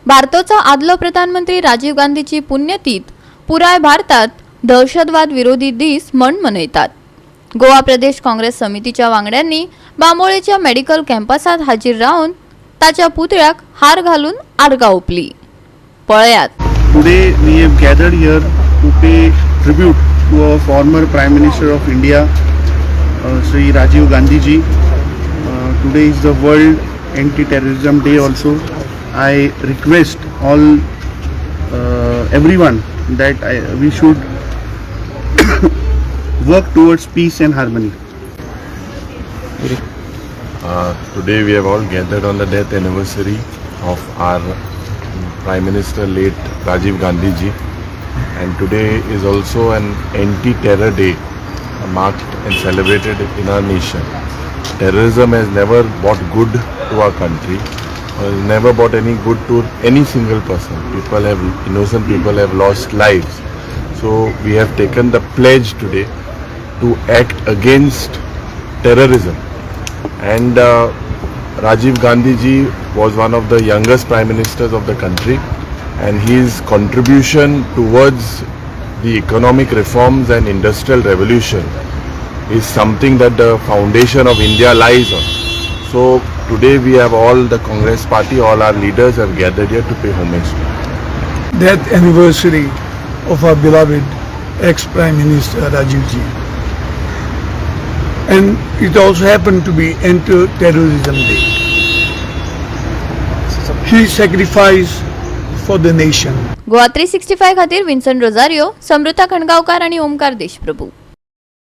भारताचा आदलो प्रधानमंत्री राजीव गांधीची पुण्यतिथी पुराय भारतात दहशतवाद विरोधी दीस म्हण मनयतात। गोवा प्रदेश काँग्रेस समितीच्या वांगड्यांनी बांबोळेच्या मेडिकल कॅम्पसात हाजीर राहून ताच्या पुतळ्याक हार घालून आर्गां ओपली। पळयात। Today we have gathered here to pay tribute to our former Prime Minister of India, Sri Rajiv Gandhi ji. Today is the World Anti-Terrorism Day also. I request all everyone that we should work towards peace and harmony. Today we have all gathered on the death anniversary of our Prime Minister late Rajiv Gandhi ji, and today is also an anti-terror day marked and celebrated in our nation. Terrorism has never brought good to our country, has never brought any good to any single person. Innocent people have lost lives. So we have taken the pledge today to act against terrorism. And Rajiv Gandhi ji was one of the youngest prime ministers of the country, and his contribution towards the economic reforms and industrial revolution is something that the foundation of India lies on. So today we have all the Congress party, all our leaders have gathered here to pay homage to him. Death anniversary of our beloved ex-Prime Minister Rajiv ji. And it also happened to be Anti-Terrorism Day. He sacrificed for the nation. GOA365 खातीर Vinson Rosario, Samrita खणगावकार आणि ओमकार देशप्रभू।